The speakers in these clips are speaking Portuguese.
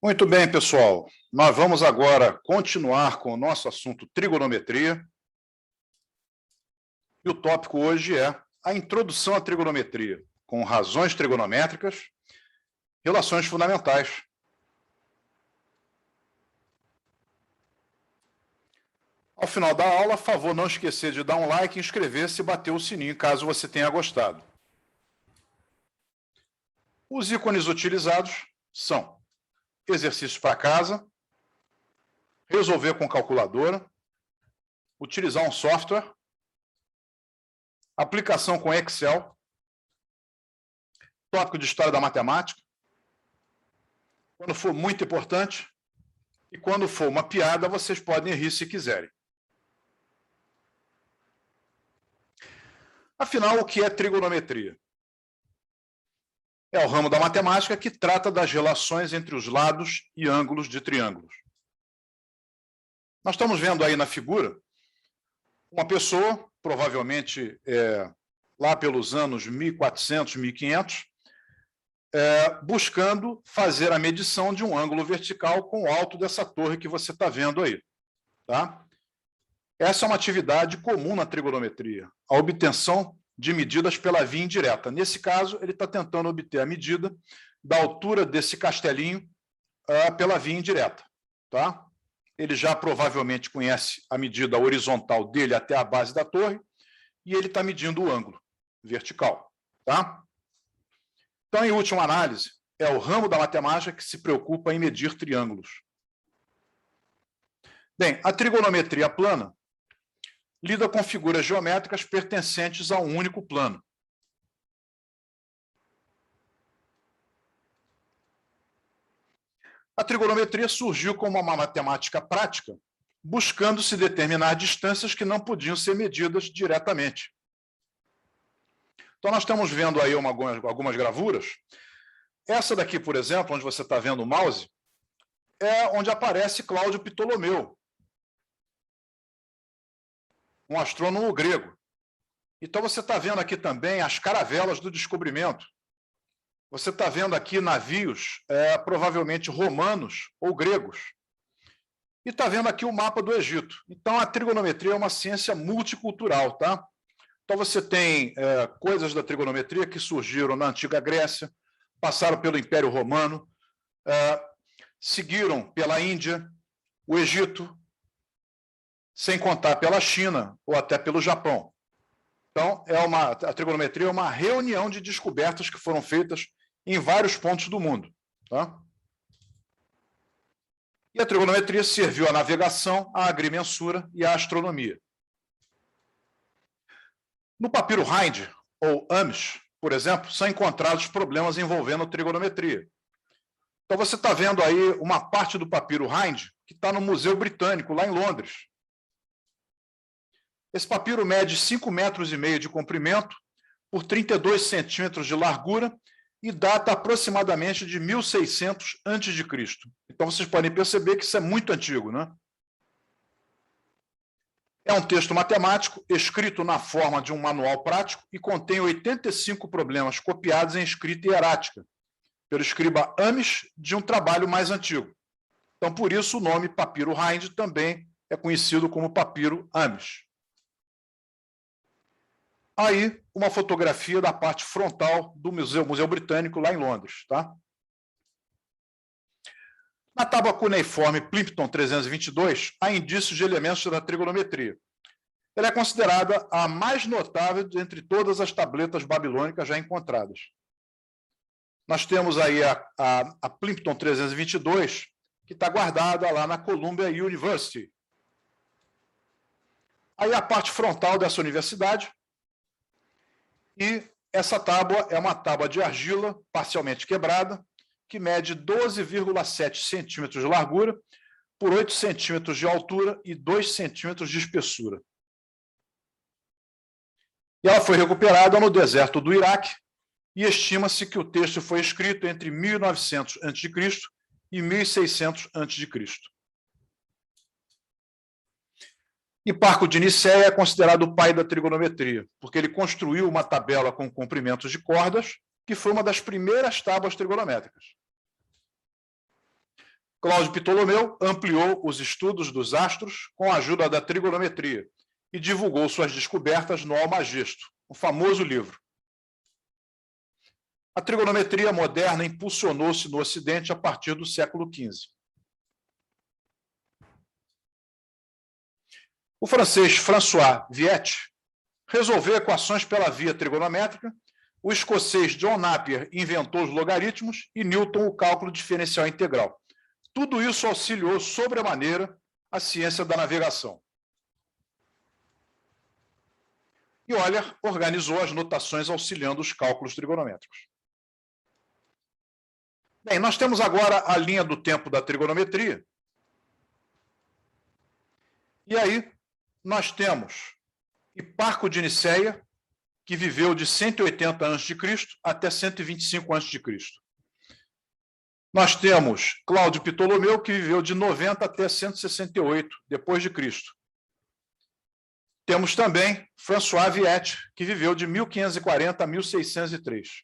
Muito bem, pessoal. Nós vamos agora continuar com o nosso assunto trigonometria. E o tópico hoje é a introdução à trigonometria, com razões trigonométricas, relações fundamentais. Ao final da aula, a favor, não esquecer de dar um like, inscrever-se e bater o sininho, caso você tenha gostado. Os ícones utilizados são exercícios para casa, resolver com calculadora, utilizar um software, aplicação com Excel, tópico de história da matemática, quando for muito importante, e quando for uma piada, vocês podem rir se quiserem. Afinal, o que é trigonometria? É o ramo da matemática que trata das relações entre os lados e ângulos de triângulos. Nós estamos vendo aí na figura uma pessoa, provavelmente lá pelos anos 1400, 1500, buscando fazer a medição de um ângulo vertical com o alto dessa torre que você está vendo aí. Tá? Essa é uma atividade comum na trigonometria, a obtenção de medidas pela via indireta. Nesse caso, ele está tentando obter a medida da altura desse castelinho pela via indireta. Tá? Ele já provavelmente conhece a medida horizontal dele até a base da torre, e ele está medindo o ângulo vertical. Tá? Então, em última análise, é o ramo da matemática que se preocupa em medir triângulos. Bem, a trigonometria plana lida com figuras geométricas pertencentes a um único plano. A trigonometria surgiu como uma matemática prática, buscando se determinar distâncias que não podiam ser medidas diretamente. Então, nós estamos vendo aí algumas gravuras. Essa daqui, por exemplo, onde você está vendo o mouse, é onde aparece Cláudio Ptolomeu, um astrônomo grego. Então, você está vendo aqui também as caravelas do descobrimento. Você está vendo aqui navios, provavelmente romanos ou gregos. E está vendo aqui o mapa do Egito. Então, a trigonometria é uma ciência multicultural, tá? Então, você tem coisas da trigonometria que surgiram na antiga Grécia, passaram pelo Império Romano, seguiram pela Índia, o Egito, sem contar pela China ou até pelo Japão. Então, a trigonometria é uma reunião de descobertas que foram feitas em vários pontos do mundo. Tá? E a trigonometria serviu à navegação, à agrimensura e à astronomia. No papiro Hind, ou Ames, por exemplo, são encontrados problemas envolvendo trigonometria. Então, você está vendo aí uma parte do papiro Hind que está no Museu Britânico, lá em Londres. Esse papiro mede 5,5 metros de comprimento por 32 centímetros de largura e data aproximadamente de 1600 a.C. Então, vocês podem perceber que isso é muito antigo, né? É um texto matemático escrito na forma de um manual prático e contém 85 problemas copiados em escrita hierática, pelo escriba Ames, de um trabalho mais antigo. Então, por isso, o nome papiro Hind também é conhecido como papiro Ames. Aí, uma fotografia da parte frontal do Museu Britânico, lá em Londres. Tá? Na tábua cuneiforme Plimpton 322, há indícios de elementos da trigonometria. Ela é considerada a mais notável entre todas as tabletas babilônicas já encontradas. Nós temos aí a Plimpton 322, que está guardada lá na Columbia University. Aí a parte frontal dessa universidade. E essa tábua é uma tábua de argila parcialmente quebrada, que mede 12,7 centímetros de largura por 8 centímetros de altura e 2 centímetros de espessura. E ela foi recuperada no deserto do Iraque e estima-se que o texto foi escrito entre 1900 a.C. e 1600 a.C. Hiparco de Nicéia é considerado o pai da trigonometria, porque ele construiu uma tabela com comprimentos de cordas, que foi uma das primeiras tábuas trigonométricas. Cláudio Ptolomeu ampliou os estudos dos astros com a ajuda da trigonometria e divulgou suas descobertas no Almagesto, um famoso livro. A trigonometria moderna impulsionou-se no Ocidente a partir do século XV. O francês François Viète resolveu equações pela via trigonométrica, o escocês John Napier inventou os logaritmos e Newton o cálculo diferencial integral. Tudo isso auxiliou sobremaneira a ciência da navegação. E Euler organizou as notações auxiliando os cálculos trigonométricos. Bem, nós temos agora a linha do tempo da trigonometria. E aí, nós temos Hiparco de Niceia, que viveu de 180 a.C. até 125 a.C. Nós temos Cláudio Ptolomeu, que viveu de 90 até 168 depois de Cristo. Temos também François Viète, que viveu de 1540 a 1603.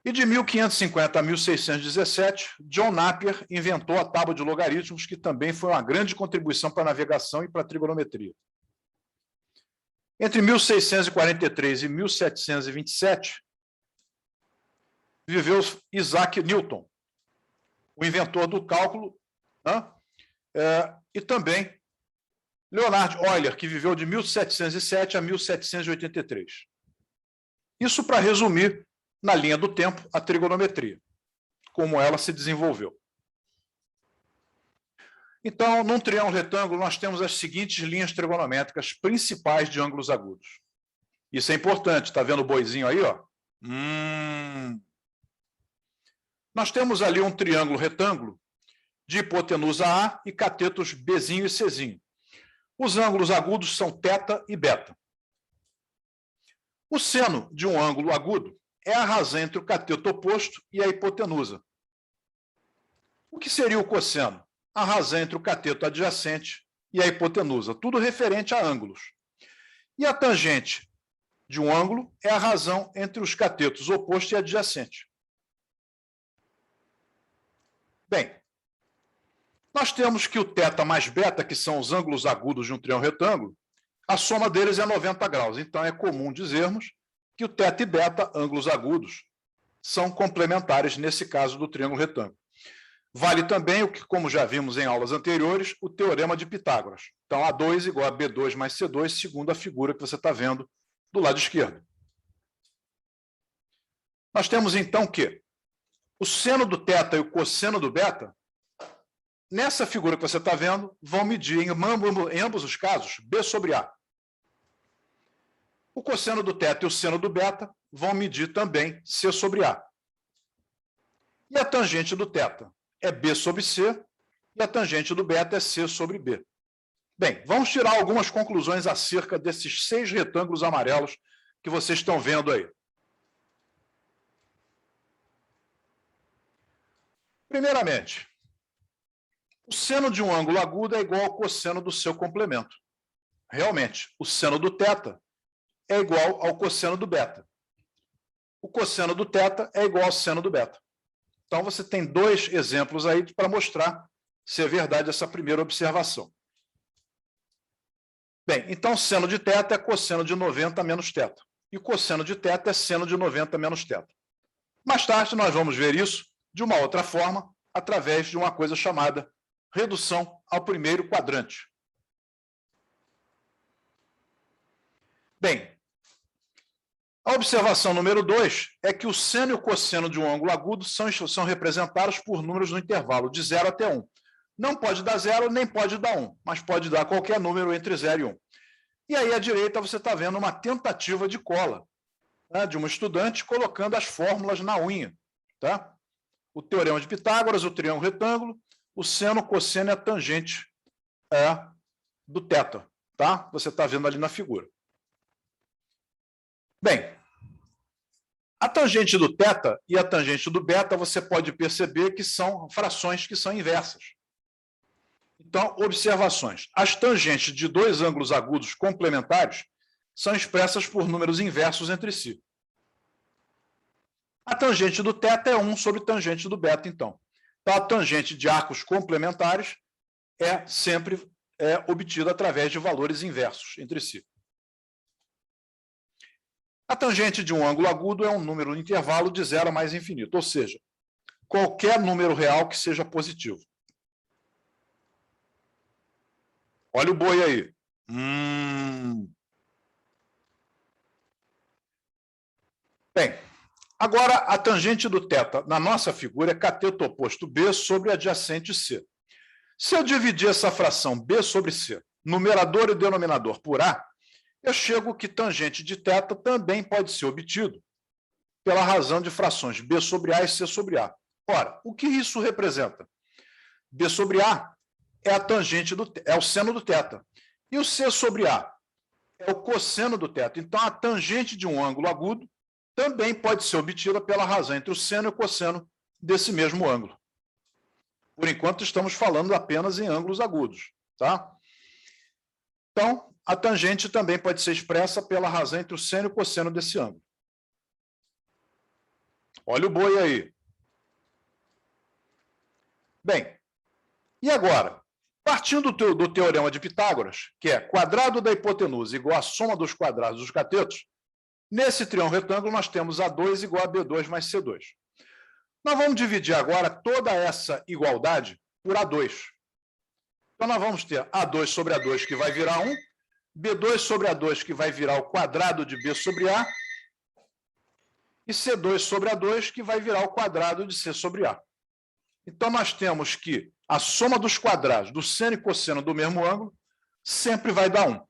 E de 1550 a 1617, John Napier inventou a tábua de logaritmos, que também foi uma grande contribuição para a navegação e para a trigonometria. Entre 1643 e 1727, viveu Isaac Newton, o inventor do cálculo, e também Leonhard Euler, que viveu de 1707 a 1783. Isso para resumir, na linha do tempo, a trigonometria, como ela se desenvolveu. Então, num triângulo retângulo, nós temos as seguintes linhas trigonométricas principais de ângulos agudos. Isso é importante, está vendo o boizinho aí, ó? Nós temos ali um triângulo retângulo de hipotenusa A e catetos Bzinho e Czinho. Os ângulos agudos são θ e β. O seno de um ângulo agudo é a razão entre o cateto oposto e a hipotenusa. O que seria o cosseno? A razão entre o cateto adjacente e a hipotenusa, tudo referente a ângulos. E a tangente de um ângulo é a razão entre os catetos oposto e adjacente. Bem, nós temos que o θ mais β, que são os ângulos agudos de um triângulo retângulo, a soma deles é 90 graus. Então, é comum dizermos que o θ e β, ângulos agudos, são complementares nesse caso do triângulo retângulo. Vale também o que, como já vimos em aulas anteriores, o teorema de Pitágoras. Então, A2 igual a B2 mais C2, segundo a figura que você está vendo do lado esquerdo. Nós temos, então, que o seno do θ e o cosseno do β, nessa figura que você está vendo, vão medir, em ambos os casos, B sobre A. O cosseno do θ e o seno do β vão medir também C sobre A. E a tangente do θ é B sobre C e a tangente do β é C sobre B. Bem, vamos tirar algumas conclusões acerca desses 6 retângulos amarelos que vocês estão vendo aí. Primeiramente, o seno de um ângulo agudo é igual ao cosseno do seu complemento. Realmente, o seno do θ é igual ao cosseno do β. O cosseno do θ é igual ao seno do β. Então, você tem 2 exemplos aí para mostrar se é verdade essa primeira observação. Bem, então, seno de θ é cosseno de 90 menos θ. E cosseno de θ é seno de 90 menos θ. Mais tarde, nós vamos ver isso de uma outra forma, através de uma coisa chamada redução ao primeiro quadrante. Bem, a observação número 2 é que o seno e o cosseno de um ângulo agudo são representados por números no intervalo de 0 até 1. Não pode dar 0, nem pode dar 1, mas pode dar qualquer número entre 0 e 1. E aí, à direita, você está vendo uma tentativa de cola, né, de um estudante colocando as fórmulas na unha. Tá? O teorema de Pitágoras, o triângulo retângulo, o seno, o cosseno e a tangente do θ. Tá? Você está vendo ali na figura. Bem, a tangente do θ e a tangente do β, você pode perceber que são frações que são inversas. Então, observações. As tangentes de 2 ângulos agudos complementares são expressas por números inversos entre si. A tangente do θ é 1 sobre tangente do beta, então. Então, a tangente de arcos complementares é sempre obtida através de valores inversos entre si. A tangente de um ângulo agudo é um número no intervalo de 0 a mais infinito, ou seja, qualquer número real que seja positivo. Olha o boi aí. Bem, agora a tangente do θ na nossa figura é cateto oposto B sobre adjacente C. Se eu dividir essa fração B sobre C, numerador e denominador por A, eu chego que tangente de θ também pode ser obtido pela razão de frações B sobre A e C sobre A. Ora, o que isso representa? B sobre A é a tangente é o seno do θ. E o C sobre A é o cosseno do θ. Então, a tangente de um ângulo agudo também pode ser obtida pela razão entre o seno e o cosseno desse mesmo ângulo. Por enquanto, estamos falando apenas em ângulos agudos, tá? Então, a tangente também pode ser expressa pela razão entre o seno e o cosseno desse ângulo. Olha o boi aí. Bem, e agora? Partindo do teorema de Pitágoras, que é quadrado da hipotenusa igual à soma dos quadrados dos catetos, nesse triângulo retângulo nós temos A2 igual a B2 mais C2. Nós vamos dividir agora toda essa igualdade por A2. Então, nós vamos ter A2 sobre A2, que vai virar 1, B2 sobre A2, que vai virar o quadrado de B sobre A, e C2 sobre A2, que vai virar o quadrado de C sobre A. Então, nós temos que a soma dos quadrados do seno e cosseno do mesmo ângulo sempre vai dar 1.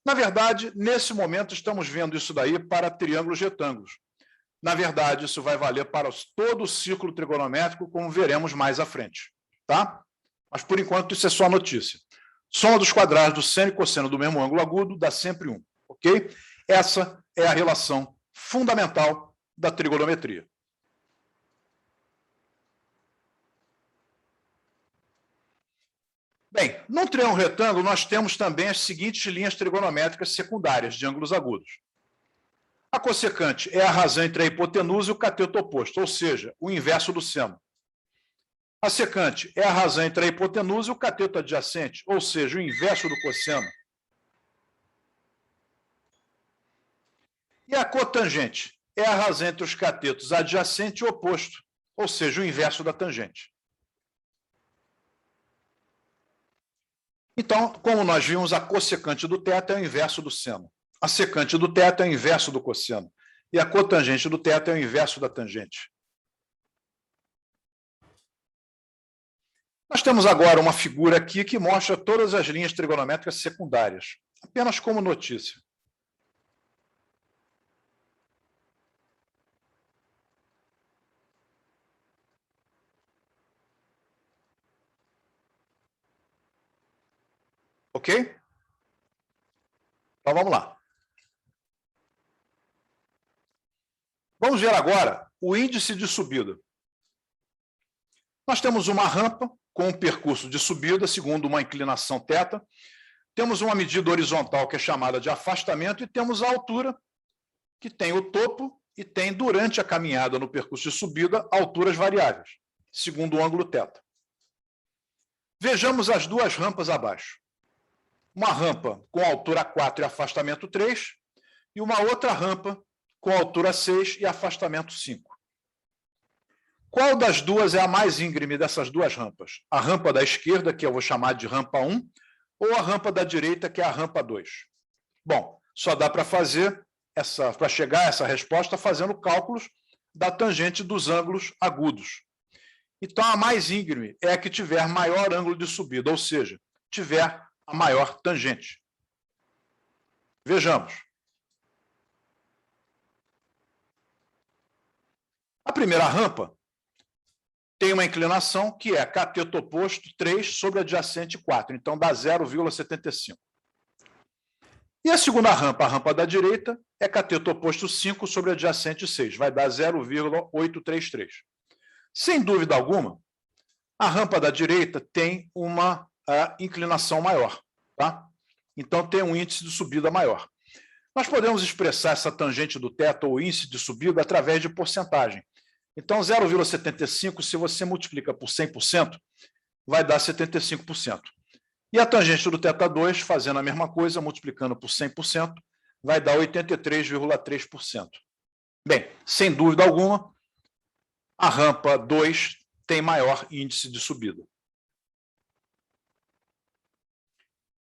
Na verdade, nesse momento, estamos vendo isso daí para triângulos retângulos. Na verdade, isso vai valer para todo o círculo trigonométrico, como veremos mais à frente. Tá? Mas, por enquanto, isso é só notícia. Soma dos quadrados do seno e cosseno do mesmo ângulo agudo dá sempre 1. Ok? Essa é a relação fundamental da trigonometria. Bem, num triângulo retângulo, nós temos também as seguintes linhas trigonométricas secundárias de ângulos agudos. A cossecante é a razão entre a hipotenusa e o cateto oposto, ou seja, o inverso do seno. A secante é a razão entre a hipotenusa e o cateto adjacente, ou seja, o inverso do cosseno. E a cotangente é a razão entre os catetos adjacente e oposto, ou seja, o inverso da tangente. Então, como nós vimos, a cossecante do θ é o inverso do seno. A secante do θ é o inverso do cosseno. E a cotangente do θ é o inverso da tangente. Nós temos agora uma figura aqui que mostra todas as linhas trigonométricas secundárias, apenas como notícia. Ok? Então, vamos lá. Vamos ver agora o índice de subida. Nós temos uma rampa com um percurso de subida segundo uma inclinação θ. Temos uma medida horizontal que é chamada de afastamento e temos a altura, que tem o topo e tem, durante a caminhada no percurso de subida, alturas variáveis, segundo o ângulo θ. Vejamos as duas rampas abaixo. Uma rampa com altura 4 e afastamento 3, e uma outra rampa com altura 6 e afastamento 5. Qual das duas é a mais íngreme dessas duas rampas? A rampa da esquerda, que eu vou chamar de rampa 1, ou a rampa da direita, que é a rampa 2? Bom, só dá para chegar a essa resposta fazendo cálculos da tangente dos ângulos agudos. Então, a mais íngreme é a que tiver maior ângulo de subida, ou seja, tiver a maior tangente. Vejamos. A primeira rampa tem uma inclinação que é cateto oposto 3 sobre adjacente 4, então dá 0,75. E a segunda rampa, a rampa da direita, é cateto oposto 5 sobre adjacente 6, vai dar 0,833. Sem dúvida alguma, a rampa da direita tem uma inclinação maior, tá? Então tem um índice de subida maior. Nós podemos expressar essa tangente do θ ou índice de subida através de porcentagem. Então, 0,75, se você multiplica por 100%, vai dar 75%. E a tangente do θ2, fazendo a mesma coisa, multiplicando por 100%, vai dar 83,3%. Bem, sem dúvida alguma, a rampa 2 tem maior índice de subida.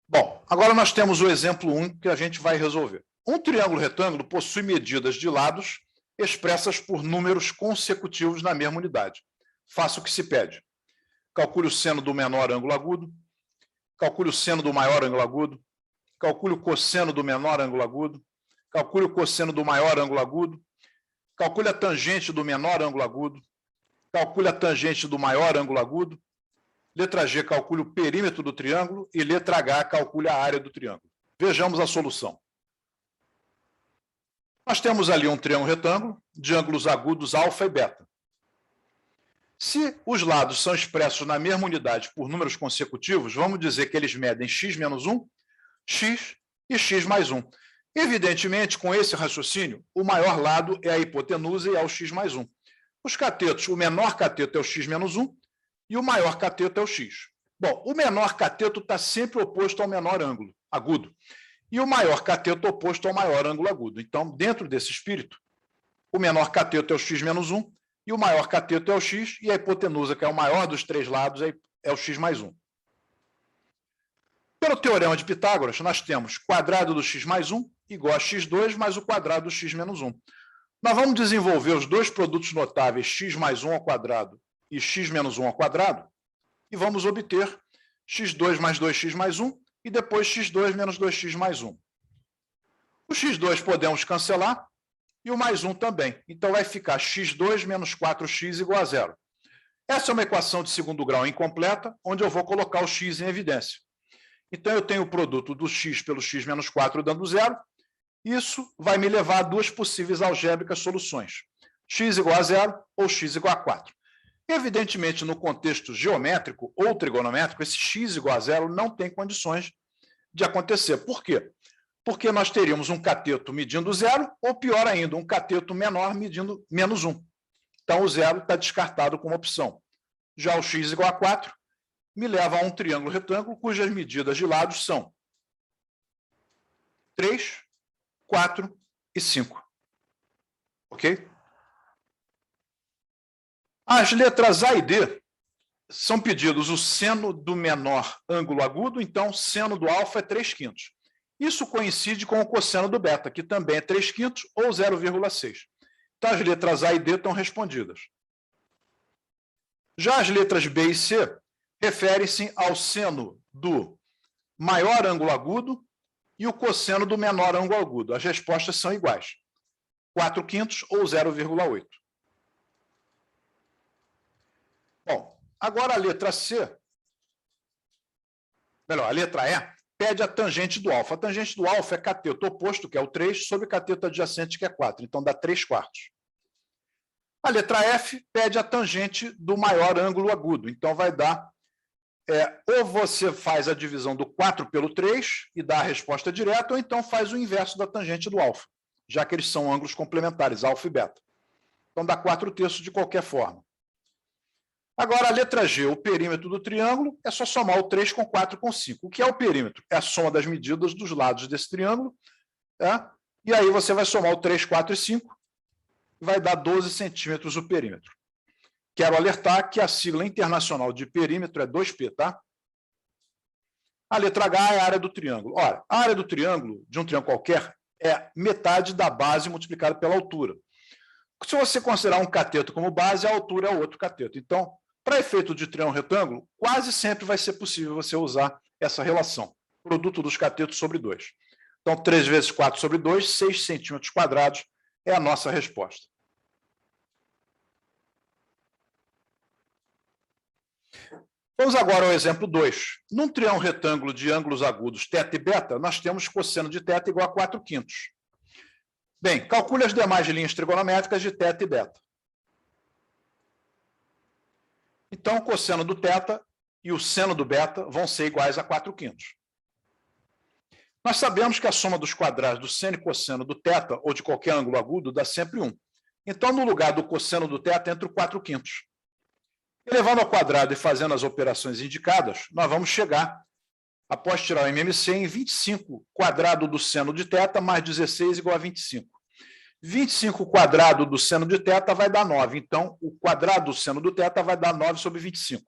Bom, agora nós temos o exemplo 1 que a gente vai resolver. Um triângulo retângulo possui medidas de lados expressas por números consecutivos na mesma unidade. Faça o que se pede. Calcule o seno do menor ângulo agudo, calcule o seno do maior ângulo agudo, calcule o cosseno do menor ângulo agudo, calcule o cosseno do maior ângulo agudo, calcule a tangente do menor ângulo agudo, calcule a tangente do maior ângulo agudo. Letra G, calcule o perímetro do triângulo e letra H, calcule a área do triângulo. Vejamos a solução. Nós temos ali um triângulo retângulo de ângulos agudos alfa e beta. Se os lados são expressos na mesma unidade por números consecutivos, vamos dizer que eles medem x menos 1, x e x mais 1. Evidentemente, com esse raciocínio, o maior lado é a hipotenusa e é o x mais 1. Os catetos, o menor cateto é o x menos 1 e o maior cateto é o x. Bom, o menor cateto está sempre oposto ao menor ângulo agudo e o maior cateto oposto ao maior ângulo agudo. Então, dentro desse espírito, o menor cateto é o x menos 1 e o maior cateto é o x e a hipotenusa, que é o maior dos três lados, é o x mais 1. Pelo teorema de Pitágoras, nós temos quadrado do x mais 1 igual a x2 mais o quadrado do x menos 1. Nós vamos desenvolver os dois produtos notáveis x mais 1 ao quadrado e x menos 1 ao quadrado e vamos obter x2 mais 2x mais 1 e depois x2 menos 2x mais 1. O x2 podemos cancelar e o mais 1 também. Então vai ficar x2 menos 4x igual a 0. Essa é uma equação de segundo grau incompleta, onde eu vou colocar o x em evidência. Então eu tenho o produto do x pelo x menos 4 dando 0. Isso vai me levar a duas possíveis algébricas soluções. X igual a 0 ou x igual a 4. Evidentemente, no contexto geométrico ou trigonométrico, esse x igual a 0 não tem condições de acontecer. Por quê? Porque nós teríamos um cateto medindo 0, ou pior ainda, um cateto menor medindo menos 1. Então, o 0 está descartado como opção. Já o x igual a 4 me leva a um triângulo retângulo cujas medidas de lados são 3, 4 e 5. Ok? As letras A e D são pedidos o seno do menor ângulo agudo, então seno do alfa é 3/5. Isso coincide com o cosseno do beta, que também é 3/5 ou 0,6. Então, as letras A e D estão respondidas. Já as letras B e C referem-se ao seno do maior ângulo agudo e o cosseno do menor ângulo agudo. As respostas são iguais, 4/5 ou 0,8. Bom, agora a letra C, melhor, a letra E, pede a tangente do alfa. A tangente do alfa é cateto oposto, que é o 3, sobre cateto adjacente, que é 4. Então, dá 3/4. A letra F pede a tangente do maior ângulo agudo. Então, vai dar... ou você faz a divisão do 4 pelo 3 e dá a resposta direta, ou então faz o inverso da tangente do alfa, já que eles são ângulos complementares, alfa e beta. Então, dá 4/3 de qualquer forma. Agora, a letra G, o perímetro do triângulo, é só somar o 3 com 4 com 5. O que é o perímetro? É a soma das medidas dos lados desse triângulo. E aí você vai somar o 3, 4 e 5, e vai dar 12 centímetros o perímetro. Quero alertar que a sigla internacional de perímetro é 2P, tá? A letra H é a área do triângulo. Ora, a área do triângulo, de um triângulo qualquer, é metade da base multiplicada pela altura. Se você considerar um cateto como base, a altura é o outro cateto. Então, para efeito de triângulo retângulo, quase sempre vai ser possível você usar essa relação, produto dos catetos sobre 2. Então, 3 vezes 4 sobre 2, 6 centímetros quadrados é a nossa resposta. Vamos agora ao exemplo 2. Num triângulo retângulo de ângulos agudos θ e beta, nós temos cosseno de θ igual a 4/5. Bem, calcule as demais linhas trigonométricas de θ e beta. Então, o cosseno do θ e o seno do beta vão ser iguais a 4/5. Nós sabemos que a soma dos quadrados do seno e cosseno do θ, ou de qualquer ângulo agudo, dá sempre 1. Então, no lugar do cosseno do θ, entra o 4/5. Elevando ao quadrado e fazendo as operações indicadas, nós vamos chegar, após tirar o MMC, em 25 quadrado do seno de θ mais 16 igual a 25. 25 quadrado do seno de θ vai dar 9. Então, o quadrado do seno do θ vai dar 9 sobre 25.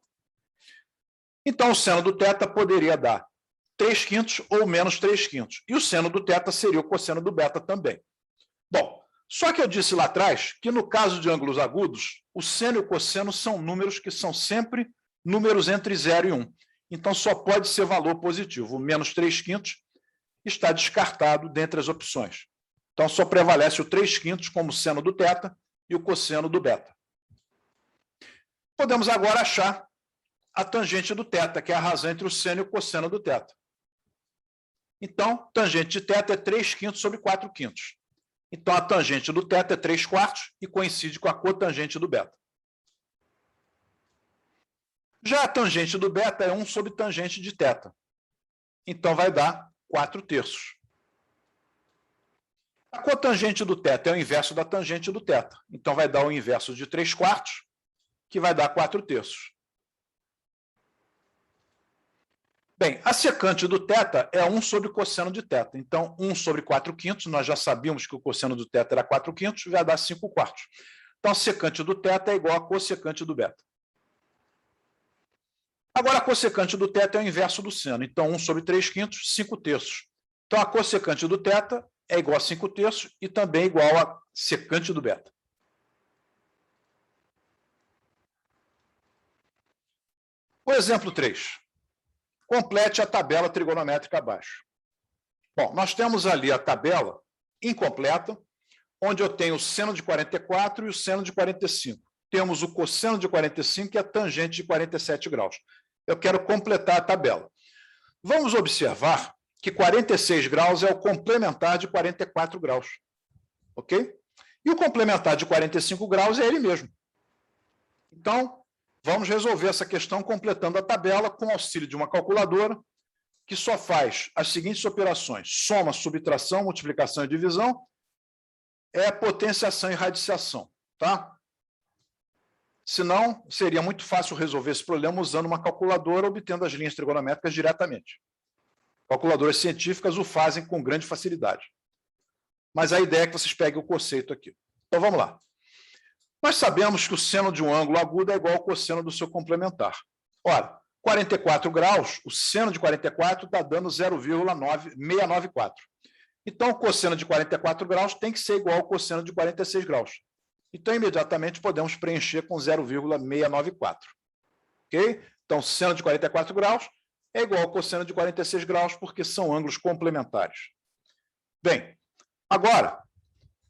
Então, o seno do θ poderia dar 3/5 ou menos 3/5. E o seno do θ seria o cosseno do beta também. Bom, só que eu disse lá atrás que no caso de ângulos agudos, o seno e o cosseno são números que são sempre números entre 0 e 1. Então, só pode ser valor positivo. O menos 3/5 está descartado dentre as opções. Então, só prevalece o 3/5 como seno do θ e o cosseno do beta. Podemos agora achar a tangente do θ, que é a razão entre o seno e o cosseno do θ. Então, tangente de θ é 3/5 sobre 4/5. Então, a tangente do θ é 3/4 e coincide com a cotangente do beta. Já a tangente do beta é 1 sobre tangente de θ. Então, vai dar 4/3. A cotangente do θ é o inverso da tangente do θ. Então, vai dar o inverso de 3/4, que vai dar 4/3. Bem, a secante do θ é 1 sobre o cosseno de θ. Então, 1 sobre 4/5, nós já sabíamos que o cosseno do θ era 4/5, vai dar 5/4. Então, a secante do θ é igual a cossecante do beta. Agora, a cossecante do θ é o inverso do seno. Então, 1 sobre 3/5, 5/3. Então, a cossecante do θ é igual a 5/3 e também igual a secante do beta. O exemplo 3. Complete a tabela trigonométrica abaixo. Bom, nós temos ali a tabela incompleta, onde eu tenho o seno de 44 e o seno de 45. Temos o cosseno de 45 e a tangente de 47 graus. Eu quero completar a tabela. Vamos observar que 46 graus é o complementar de 44 graus. Ok? E o complementar de 45 graus é ele mesmo. Então, vamos resolver essa questão completando a tabela com o auxílio de uma calculadora que só faz as seguintes operações: soma, subtração, multiplicação e divisão, potenciação e radiciação. Tá? Senão, seria muito fácil resolver esse problema usando uma calculadora, obtendo as linhas trigonométricas diretamente. Calculadoras científicas o fazem com grande facilidade. Mas a ideia é que vocês peguem o conceito aqui. Então, vamos lá. Nós sabemos que o seno de um ângulo agudo é igual ao cosseno do seu complementar. Ora, 44 graus, o seno de 44 está dando 0,694. Então, o cosseno de 44 graus tem que ser igual ao cosseno de 46 graus. Então, imediatamente, podemos preencher com 0,694. Ok? Então, seno de 44 graus é igual ao cosseno de 46 graus, porque são ângulos complementares. Bem, agora,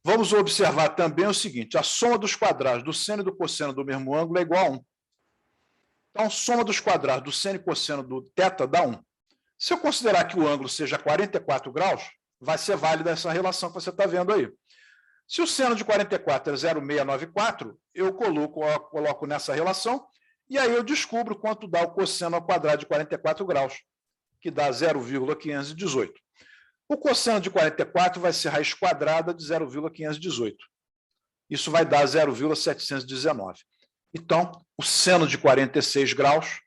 vamos observar também o seguinte: a soma dos quadrados do seno e do cosseno do mesmo ângulo é igual a 1. Então, a soma dos quadrados do seno e cosseno do θ dá 1. Se eu considerar que o ângulo seja 44 graus, vai ser válida essa relação que você está vendo aí. Se o seno de 44 é 0,694, eu coloco nessa relação, e aí eu descubro quanto dá o cosseno ao quadrado de 44 graus, que dá 0,518. O cosseno de 44 vai ser raiz quadrada de 0,518. Isso vai dar 0,719. Então, o seno de 46 graus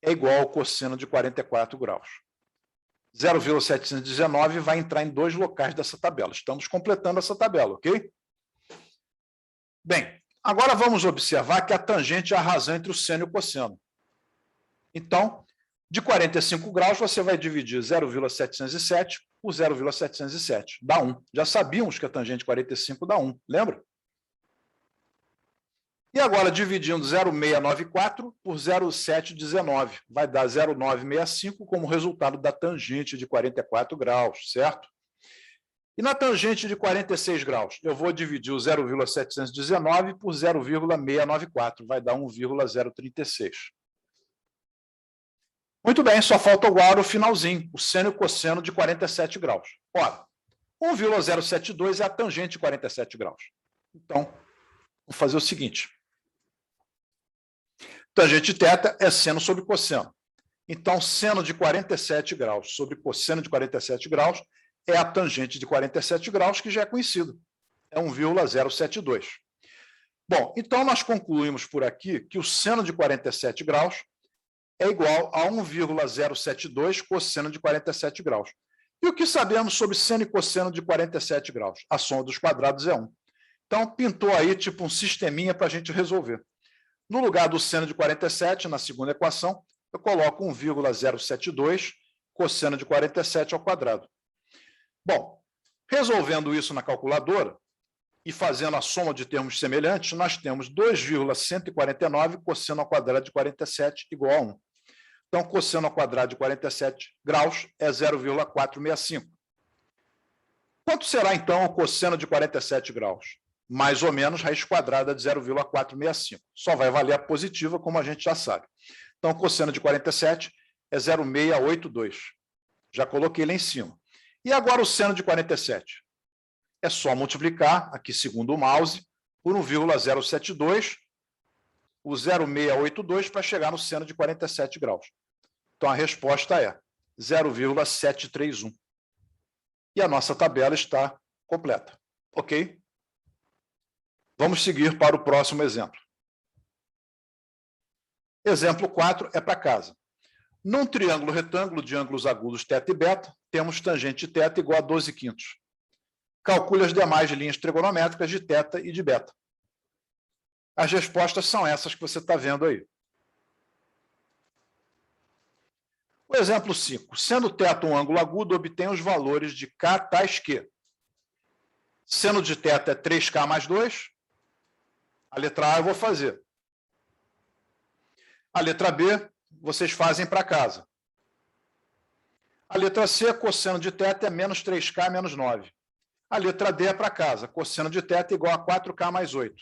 é igual ao cosseno de 44 graus. 0,719 vai entrar em dois locais dessa tabela. Estamos completando essa tabela, ok? Bem, agora vamos observar que a tangente é a razão entre o seno e o cosseno. Então, de 45 graus, você vai dividir 0,707 por 0,707. Dá 1. Já sabíamos que a tangente de 45 dá 1, lembra? E agora, dividindo 0,694 por 0,719, vai dar 0,965 como resultado da tangente de 44 graus, certo? E na tangente de 46 graus, eu vou dividir o 0,719 por 0,694, vai dar 1,036. Muito bem, só falta agora o finalzinho, o seno e o cosseno de 47 graus. Ora, 1,072 é a tangente de 47 graus. Então, vou fazer o seguinte. Tangente de θ é seno sobre cosseno. Então, seno de 47 graus sobre cosseno de 47 graus é a tangente de 47 graus, que já é conhecido. é 1,072. Bom, então nós concluímos por aqui que o seno de 47 graus é igual a 1,072 cosseno de 47 graus. E o que sabemos sobre seno e cosseno de 47 graus? A soma dos quadrados é 1. Então, pintou aí tipo um sisteminha para a gente resolver. No lugar do seno de 47, na segunda equação, eu coloco 1,072 cosseno de 47 ao quadrado. Bom, resolvendo isso na calculadora e fazendo a soma de termos semelhantes, nós temos 2,149 cosseno ao quadrado de 47 igual a 1. Então, cosseno ao quadrado de 47 graus é 0,465. Quanto será, então, o cosseno de 47 graus? Mais ou menos raiz quadrada de 0,465. Só vai valer a positiva, como a gente já sabe. Então, o cosseno de 47 é 0,682. Já coloquei lá em cima. E agora o seno de 47? É só multiplicar, aqui segundo o mouse, por 1,072, o 0,682 para chegar no seno de 47 graus. Então, a resposta é 0,731. E a nossa tabela está completa. Ok? Vamos seguir para o próximo exemplo. Exemplo 4 é para casa. Num triângulo retângulo de ângulos agudos θ e β, temos tangente de θ igual a 12 quintos. Calcule as demais linhas trigonométricas de θ e de β. As respostas são essas que você está vendo aí. O exemplo 5. Sendo θ um ângulo agudo, obtém os valores de K tais que seno de θ é 3K mais 2. A letra A eu vou fazer. A letra B, vocês fazem para casa. A letra C, cosseno de θ é menos 3K menos 9. A letra D é para casa. Cosseno de θ igual a 4K mais 8.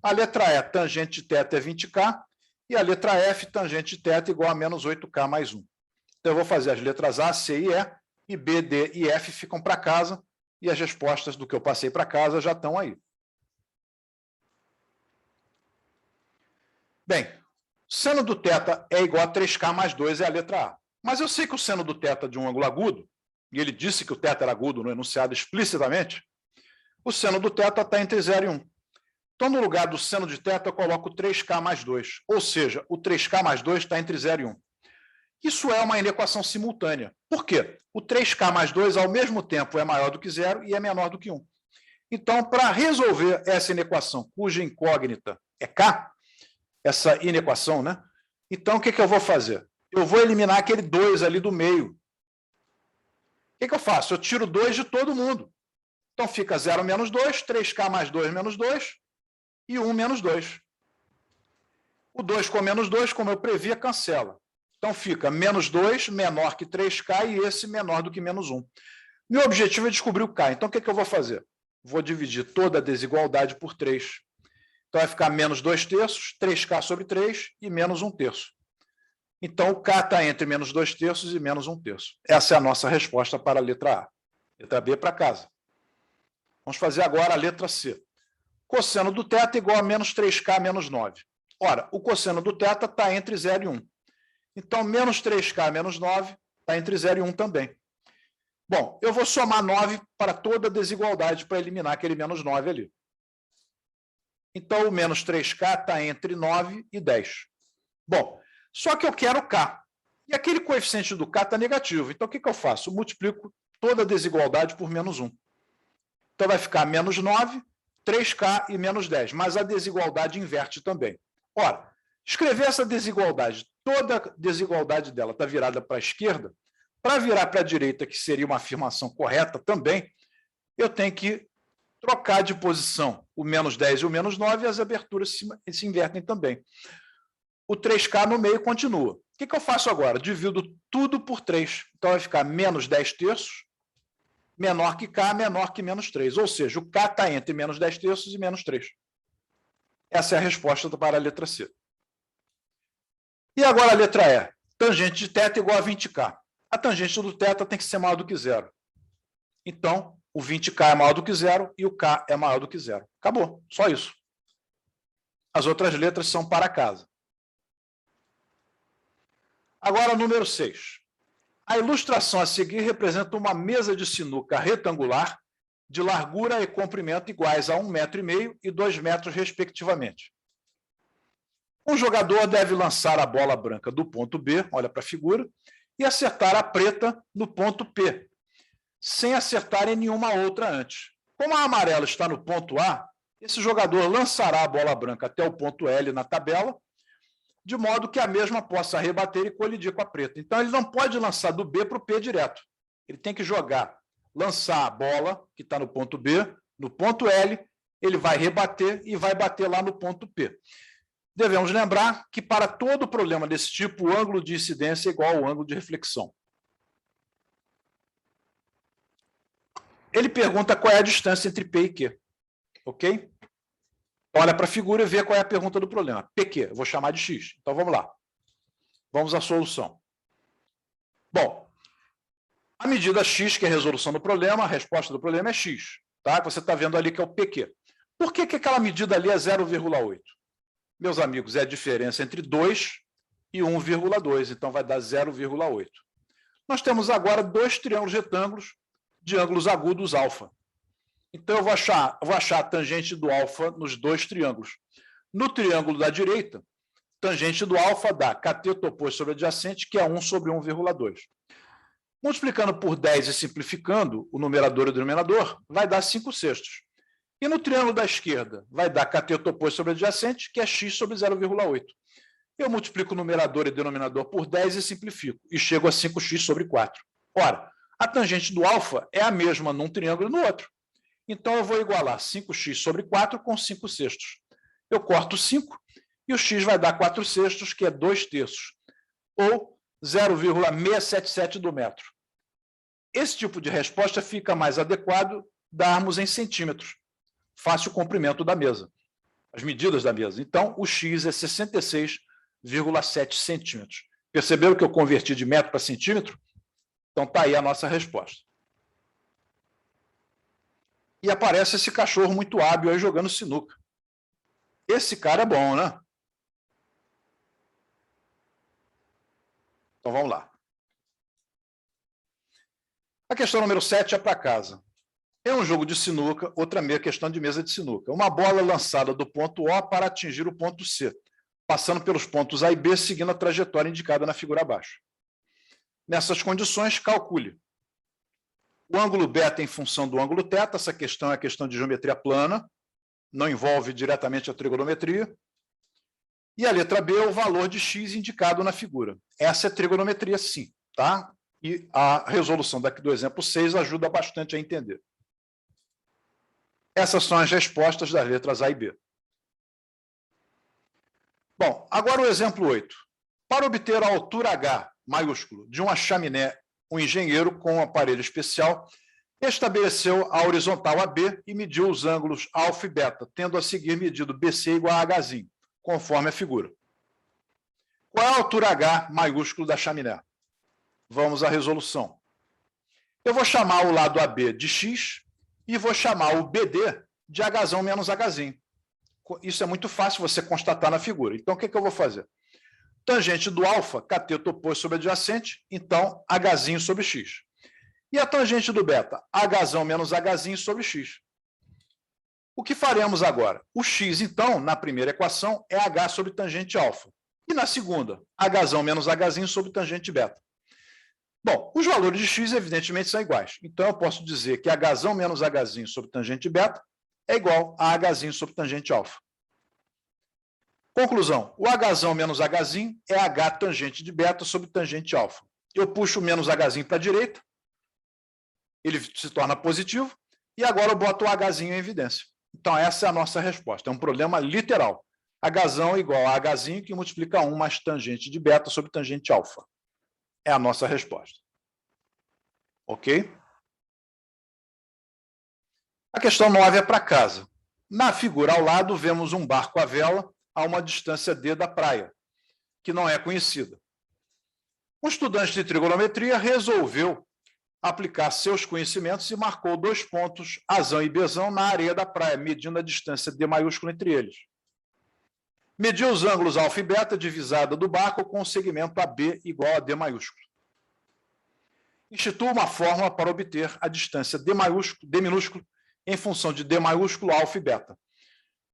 A letra E, tangente de θ é 20K. E a letra F, tangente de θ igual a menos 8K mais 1. Então, eu vou fazer as letras A, C e E. E B, D e F ficam para casa. E as respostas do que eu passei para casa já estão aí. Bem, seno do θ é igual a 3K mais 2 é a letra A. Mas eu sei que o seno do θ de um ângulo agudo, e ele disse que o θ era agudo no enunciado explicitamente, o seno do θ está entre 0 e 1. Então, no lugar do seno de θ, eu coloco 3K mais 2. Ou seja, o 3K mais 2 está entre 0 e 1. Isso é uma inequação simultânea. Por quê? O 3K mais 2, ao mesmo tempo, é maior do que 0 e é menor do que 1. Então, para resolver essa inequação, cuja incógnita é K, essa inequação, né? Então, o que eu vou fazer? Eu vou eliminar aquele 2 ali do meio. O que eu faço? Eu tiro 2 de todo mundo. Então, fica 0 menos 2, 3K mais 2 menos 2 e 1 menos 2. O 2 com menos 2, como eu previa, cancela. Então, fica menos 2 menor que 3K e esse menor do que menos 1. Meu objetivo é descobrir o K. Então, o que eu vou fazer? Vou dividir toda a desigualdade por 3. Então, vai ficar menos 2 terços, 3K sobre 3 e menos 1 terço. Então, o K está entre menos 2 terços e menos 1 terço. Essa é a nossa resposta para a letra A. Letra B para casa. Vamos fazer agora a letra C. Cosseno do θ igual a menos 3K menos 9. Ora, o cosseno do θ está entre 0 e 1. Então, menos 3K menos 9 está entre 0 e 1 também. Bom, eu vou somar 9 para toda a desigualdade para eliminar aquele menos 9 ali. Então, o menos 3K está entre 9 e 10. Bom, só que eu quero K. E aquele coeficiente do K está negativo. Então, o que eu faço? Eu multiplico toda a desigualdade por menos 1. Então, vai ficar menos 9, 3K e menos 10. Mas a desigualdade inverte também. Ora, escrever essa desigualdade, toda a desigualdade dela está virada para a esquerda, para virar para a direita, que seria uma afirmação correta também, eu tenho que trocar de posição o menos 10 e o menos 9 e as aberturas se invertem também. O 3K no meio continua. O que eu faço agora? Divido tudo por 3. Então, vai ficar menos 10 terços, menor que K, menor que menos 3. Ou seja, o K está entre menos 10 terços e menos 3. Essa é a resposta para a letra C. E agora a letra E. Tangente de θ igual a 20K. A tangente do θ tem que ser maior do que 0. Então, o 20K é maior do que 0 e o K é maior do que 0. Acabou, só isso. As outras letras são para casa. Agora, número 6. A ilustração a seguir representa uma mesa de sinuca retangular de largura e comprimento iguais a 1,5 metro e 2 metros, respectivamente. Um jogador deve lançar a bola branca do ponto B, olha para a figura, e acertar a preta no ponto P, sem acertar em nenhuma outra antes. Como a amarela está no ponto A, esse jogador lançará a bola branca até o ponto L na tabela, de modo que a mesma possa rebater e colidir com a preta. Então, ele não pode lançar do B para o P direto. Ele tem que lançar a bola, que está no ponto B, no ponto L, ele vai rebater e vai bater lá no ponto P. Devemos lembrar que, para todo problema desse tipo, o ângulo de incidência é igual ao ângulo de reflexão. Ele pergunta qual é a distância entre P e Q. Ok? Olha para a figura e vê qual é a pergunta do problema. PQ, eu vou chamar de X. Então, vamos lá. Vamos à solução. Bom, a medida X, que é a resolução do problema, a resposta do problema é X. Tá? Você está vendo ali que é o PQ. Por que aquela medida ali é 0,8? Meus amigos, é a diferença entre 2 e 1,2. Então, vai dar 0,8. Nós temos agora dois triângulos retângulos de ângulos agudos alfa. Então, eu vou achar a tangente do alfa nos dois triângulos. No triângulo da direita, tangente do alfa dá cateto oposto sobre adjacente, que é 1 sobre 1,2. Multiplicando por 10 e simplificando o numerador e o denominador, vai dar 5/6. E no triângulo da esquerda, vai dar cateto oposto sobre adjacente, que é x sobre 0,8. Eu multiplico o numerador e o denominador por 10 e simplifico, e chego a 5x sobre 4. Ora, a tangente do alfa é a mesma num triângulo e no outro. Então, eu vou igualar 5x sobre 4 com 5/6. Eu corto 5 e o x vai dar 4/6, que é 2/3, ou 0,677 do metro. Esse tipo de resposta fica mais adequado darmos em centímetros. Fácil o comprimento da mesa, as medidas da mesa. Então, o x é 66,7 centímetros. Perceberam que eu converti de metro para centímetro? Então, está aí a nossa resposta. E aparece esse cachorro muito hábil aí jogando sinuca. Esse cara é bom, né? Então, vamos lá. A questão número 7 é para casa. É um jogo de sinuca, outra meia questão de mesa de sinuca. Uma bola lançada do ponto O para atingir o ponto C, passando pelos pontos A e B, seguindo a trajetória indicada na figura abaixo. Nessas condições, calcule o ângulo beta em função do ângulo θ. Essa questão é a questão de geometria plana, não envolve diretamente a trigonometria. E a letra B é o valor de x indicado na figura. Essa é trigonometria, sim, tá? E a resolução daqui do exemplo 6 ajuda bastante a entender. Essas são as respostas das letras A e B. Bom, agora o exemplo 8. Para obter a altura H, maiúsculo, de uma chaminé, um engenheiro com um aparelho especial estabeleceu a horizontal AB e mediu os ângulos alfa e beta, tendo a seguir medido BC igual a Hzinho, conforme a figura. Qual é a altura H maiúsculo da chaminé? Vamos à resolução. Eu vou chamar o lado AB de x e vou chamar o BD de Hzão menos Hzinho. Isso é muito fácil você constatar na figura. Então, o que eu vou fazer? Tangente do alfa, cateto oposto sobre adjacente, então Hzinho sobre x. E a tangente do beta? Hzão menos Hzinho sobre x. O que faremos agora? O x, então, na primeira equação, é h sobre tangente alfa. E na segunda, Hzão menos Hzinho sobre tangente beta. Bom, os valores de x, evidentemente, são iguais. Então, eu posso dizer que Hzão menos Hzinho sobre tangente beta é igual a Hzinho sobre tangente alfa. Conclusão, o Hzão menos Hzinho é h tangente de beta sobre tangente alfa. Eu puxo o menos Hzinho para a direita, ele se torna positivo, e agora eu boto o Hzinho em evidência. Então, essa é a nossa resposta. É um problema literal. Hzão igual a Hzinho, que multiplica 1 mais tangente de beta sobre tangente alfa. É a nossa resposta. Ok? A questão 9 é para casa. Na figura ao lado, vemos um barco à vela a uma distância d da praia, que não é conhecida. Um estudante de trigonometria resolveu aplicar seus conhecimentos e marcou 2 pontos, Azão e Bzão, na areia da praia, medindo a distância d maiúsculo entre eles. Mediu os ângulos alfa e beta divisada do barco com o segmento AB igual a d maiúsculo. Institua uma fórmula para obter a distância d minúsculo em função de D maiúsculo, alfa e beta?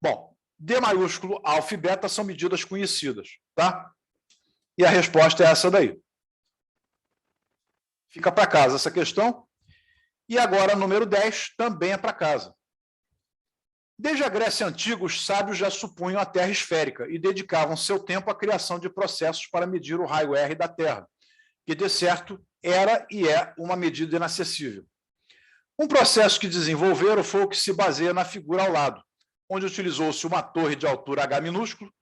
Bom, D maiúsculo, alfa e beta são medidas conhecidas, tá? E a resposta é essa daí. Fica para casa essa questão. E agora, número 10, também é para casa. Desde a Grécia Antiga, os sábios já supunham a Terra esférica e dedicavam seu tempo à criação de processos para medir o raio R da Terra, que, de certo, era e é uma medida inacessível. Um processo que desenvolveram foi o que se baseia na figura ao lado, onde utilizou-se uma torre de altura H minúsculo,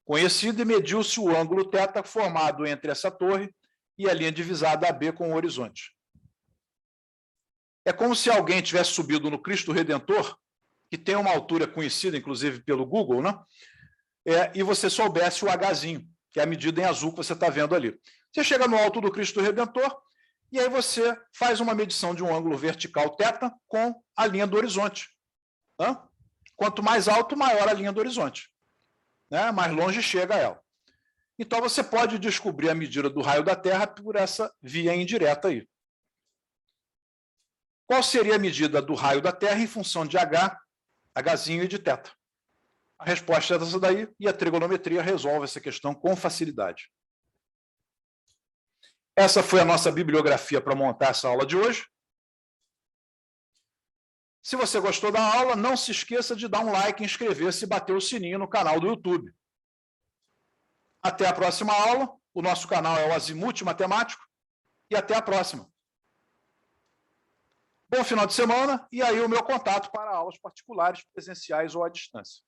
conhecida, e mediu-se o ângulo θ formado entre essa torre e a linha divisada AB com o horizonte. É como se alguém tivesse subido no Cristo Redentor, que tem uma altura conhecida, inclusive, pelo Google, né? E você soubesse o Hzinho, que é a medida em azul que você está vendo ali. Você chega no alto do Cristo Redentor e aí você faz uma medição de um ângulo vertical θ com a linha do horizonte. Né? Quanto mais alto, maior a linha do horizonte. Né? Mais longe chega ela. Então, você pode descobrir a medida do raio da Terra por essa via indireta aí. Qual seria a medida do raio da Terra em função de Hzinho e de θ? A resposta é essa daí, e a trigonometria resolve essa questão com facilidade. Essa foi a nossa bibliografia para montar essa aula de hoje. Se você gostou da aula, não se esqueça de dar um like, inscrever-se e bater o sininho no canal do YouTube. Até a próxima aula. O nosso canal é o Azimuth Matemático. E até a próxima. Bom final de semana, e aí o meu contato para aulas particulares, presenciais ou à distância.